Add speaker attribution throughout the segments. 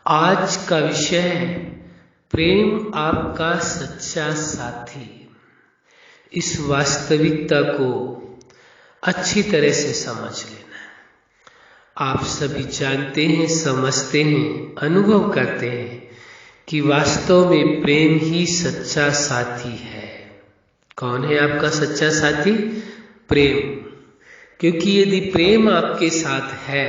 Speaker 1: आज का विषय है प्रेम आपका सच्चा साथी। इस वास्तविकता को अच्छी तरह से समझ लेना है। आप सभी जानते हैं, समझते हैं, अनुभव करते हैं कि वास्तव में प्रेम ही सच्चा साथी है। कौन है आपका सच्चा साथी? प्रेम। क्योंकि यदि प्रेम आपके साथ है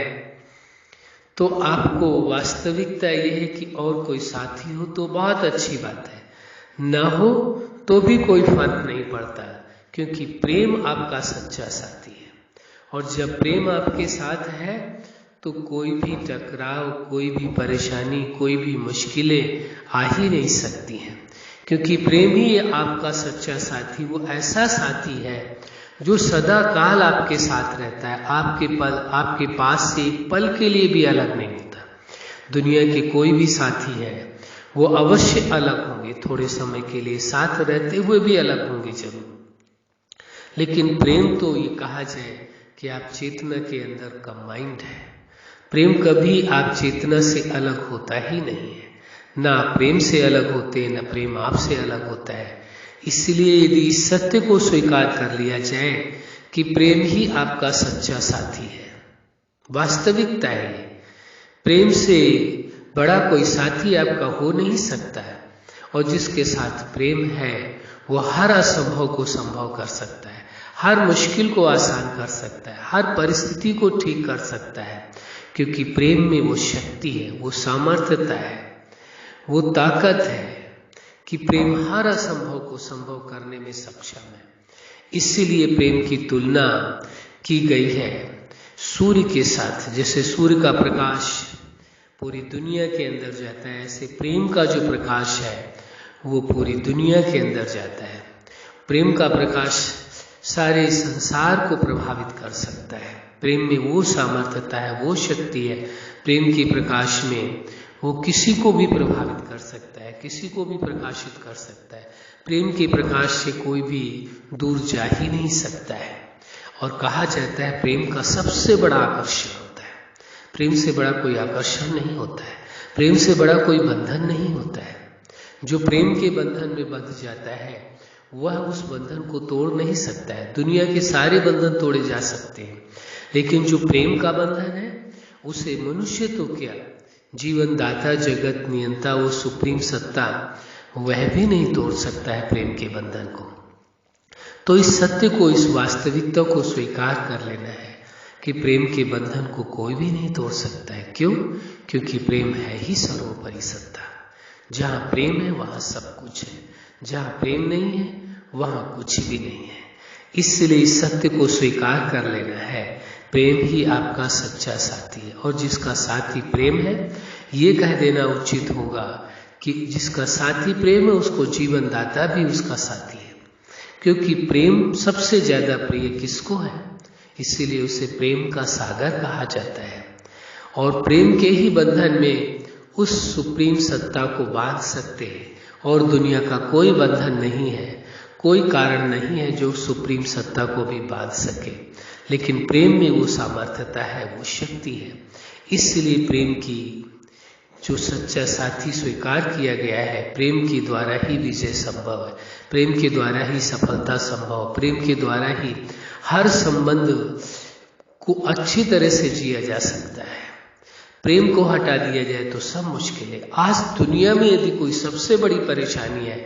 Speaker 1: तो आपको वास्तविकता यह है कि और कोई साथी हो तो बहुत अच्छी बात है, ना हो तो भी कोई फर्क नहीं पड़ता, क्योंकि प्रेम आपका सच्चा साथी है। और जब प्रेम आपके साथ है तो कोई भी टकराव, कोई भी परेशानी, कोई भी मुश्किलें आ ही नहीं सकती हैं, क्योंकि प्रेम ही आपका सच्चा साथी, वो ऐसा साथी है जो सदा काल आपके साथ रहता है, आपके पास से एक पल के लिए भी अलग नहीं होता। दुनिया के कोई भी साथी है वो अवश्य अलग होंगे, थोड़े समय के लिए साथ रहते हुए भी अलग होंगे जरूर, लेकिन प्रेम तो ये कहा जाए कि आप चेतना के अंदर कंबाइंड है। प्रेम कभी आप चेतना से अलग होता ही नहीं है, ना प्रेम से अलग होते, ना प्रेम आपसे अलग होता है। इसलिए यदि इस सत्य को स्वीकार कर लिया जाए कि प्रेम ही आपका सच्चा साथी है, वास्तविकता है, प्रेम से बड़ा कोई साथी आपका हो नहीं सकता है। और जिसके साथ प्रेम है वो हर असंभव को संभव कर सकता है, हर मुश्किल को आसान कर सकता है, हर परिस्थिति को ठीक कर सकता है, क्योंकि प्रेम में वो शक्ति है, वो सामर्थ्यता है, वो ताकत है कि प्रेम हर असंभव को संभव करने में सक्षम है। इसीलिए प्रेम की तुलना की गई है सूर्य के साथ। जैसे सूर्य का प्रकाश पूरी दुनिया के अंदर जाता है, ऐसे प्रेम का जो प्रकाश है वो पूरी दुनिया के अंदर जाता है। प्रेम का प्रकाश सारे संसार को प्रभावित कर सकता है। प्रेम में वो सामर्थ्यता है, वो शक्ति है प्रेम के प्रकाश में, वो किसी को भी प्रभावित कर सकता है, किसी को भी प्रकाशित कर सकता है। प्रेम के प्रकाश से कोई भी दूर जा ही नहीं सकता है। और कहा जाता है प्रेम का सबसे बड़ा आकर्षण होता है। प्रेम से बड़ा कोई आकर्षण नहीं होता है, प्रेम से बड़ा कोई बंधन नहीं होता है। जो प्रेम के बंधन में बंध जाता है वह उस बंधन को तोड़ नहीं सकता है। दुनिया के सारे बंधन तोड़े जा सकते हैं, लेकिन जो प्रेम का बंधन है उसे मनुष्य तो क्या, जीवन दाता, जगत नियंता, वो सुप्रीम सत्ता, वह भी नहीं तोड़ सकता है प्रेम के बंधन को। तो इस सत्य को, इस वास्तविकता को स्वीकार कर लेना है कि प्रेम के बंधन को कोई भी नहीं तोड़ सकता है। क्यों? क्योंकि प्रेम है ही सर्वोपरि सत्ता। जहाँ प्रेम है वहाँ सब कुछ है, जहाँ प्रेम नहीं है वहाँ कुछ भी नहीं है। इसलिए इस सत्य को स्वीकार कर लेना है, प्रेम ही आपका सच्चा साथी है। और जिसका साथी प्रेम है, ये कह देना उचित होगा कि जिसका साथी प्रेम है उसको जीवन दाता भी उसका साथी है, क्योंकि प्रेम सबसे ज्यादा प्रिय किसको है, इसीलिए उसे प्रेम का सागर कहा जाता है। और प्रेम के ही बंधन में उस सुप्रीम सत्ता को बांध सकते हैं, और दुनिया का कोई बंधन नहीं है, कोई कारण नहीं है जो सुप्रीम सत्ता को भी बांध सके। लेकिन प्रेम में वो सामर्थ्यता है, वो शक्ति है। इसलिए प्रेम की जो सच्चा साथी स्वीकार किया गया है, प्रेम के द्वारा ही विजय संभव है, प्रेम के द्वारा ही सफलता संभव, प्रेम के द्वारा ही हर संबंध को अच्छी तरह से जिया जा सकता है। प्रेम को हटा दिया जाए तो सब मुश्किल है। आज दुनिया में यदि कोई सबसे बड़ी परेशानी है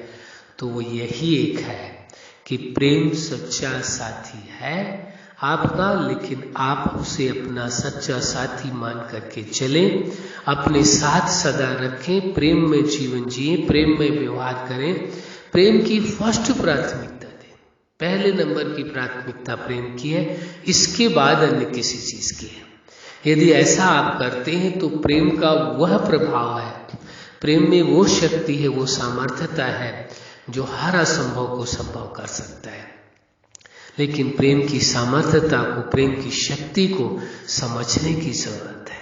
Speaker 1: तो वो यही एक है कि प्रेम सच्चा साथी है आपका, लेकिन आप उसे अपना सच्चा साथी मान करके चलें, अपने साथ सदा रखें, प्रेम में जीवन जिए, प्रेम में व्यवहार करें, प्रेम की फर्स्ट प्राथमिकता दें। पहले नंबर की प्राथमिकता प्रेम की है, इसके बाद अन्य किसी चीज की है। यदि ऐसा आप करते हैं तो प्रेम का वह प्रभाव है, प्रेम में वो शक्ति है, वो सामर्थ्यता है जो हर असंभव को संभव कर सकता है। लेकिन प्रेम की सामर्थ्यता को, प्रेम की शक्ति को समझने की जरूरत है,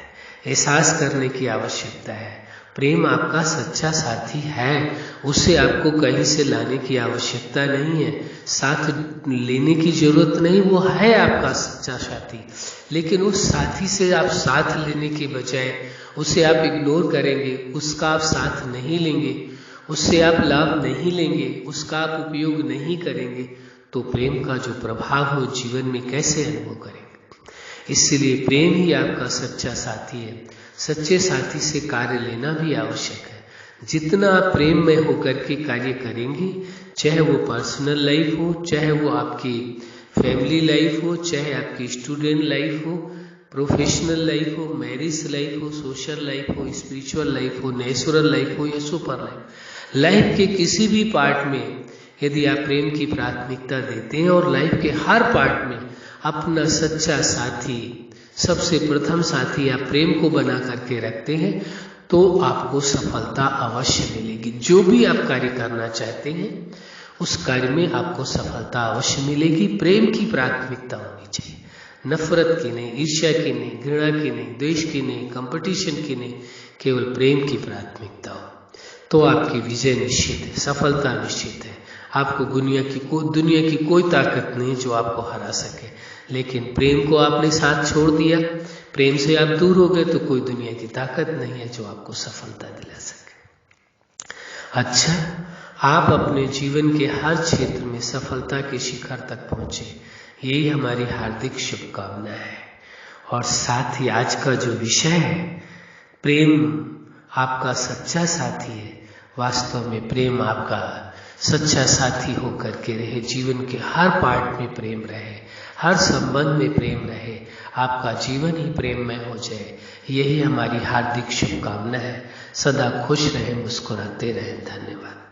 Speaker 1: एहसास करने की आवश्यकता है। प्रेम आपका सच्चा साथी है, उसे आपको कहीं से लाने की आवश्यकता नहीं है, साथ लेने की जरूरत नहीं, वो है आपका सच्चा साथी। लेकिन उस साथी से आप साथ लेने के बजाय उसे आप इग्नोर करेंगे, उसका आप साथ नहीं लेंगे, उससे आप लाभ नहीं लेंगे, उसका आप उपयोग नहीं करेंगे, तो प्रेम का जो प्रभाव हो जीवन में कैसे अनुभव करेंगे। इसलिए प्रेम ही आपका सच्चा साथी है। सच्चे साथी से कार्य लेना भी आवश्यक है। जितना आप प्रेम में होकर के कार्य करेंगे, चाहे वो पर्सनल लाइफ हो, चाहे वो आपकी फैमिली लाइफ हो, चाहे आपकी स्टूडेंट लाइफ हो, प्रोफेशनल लाइफ हो, मैरिज लाइफ हो, सोशल लाइफ हो, स्पिरिचुअल लाइफ हो, नेचुरल लाइफ हो या सुपर लाइफ के किसी भी पार्ट में यदि आप प्रेम की प्राथमिकता देते हैं और लाइफ के हर पार्ट में अपना सच्चा साथी, सबसे प्रथम साथी आप प्रेम को बना करके रखते हैं, तो आपको सफलता अवश्य मिलेगी। जो भी आप कार्य करना चाहते हैं उस कार्य में आपको सफलता अवश्य मिलेगी। प्रेम की प्राथमिकता होनी चाहिए, नफरत की नहीं, ईर्ष्या की नहीं, घृणा की नहीं, द्वेष की नहीं, कंपटीशन की नहीं, केवल प्रेम की प्राथमिकता हो तो आपकी विजय निश्चित है, सफलता निश्चित है। आपको दुनिया की कोई ताकत नहीं जो आपको हरा सके। लेकिन प्रेम को आपने साथ छोड़ दिया, प्रेम से आप दूर हो गए, तो कोई दुनिया की ताकत नहीं है जो आपको सफलता दिला सके। अच्छा, आप अपने जीवन के हर क्षेत्र में सफलता के शिखर तक पहुंचे, यही हमारी हार्दिक शुभकामना है। और साथ ही आज का जो विषय है, प्रेम आपका सच्चा साथी है। वास्तव में प्रेम आपका सच्चा साथी होकर के रहे, जीवन के हर पार्ट में प्रेम रहे, हर संबंध में प्रेम रहे, आपका जीवन ही प्रेममय हो जाए, यही हमारी हार्दिक शुभकामना है। सदा खुश रहें, मुस्कुराते रहें। धन्यवाद।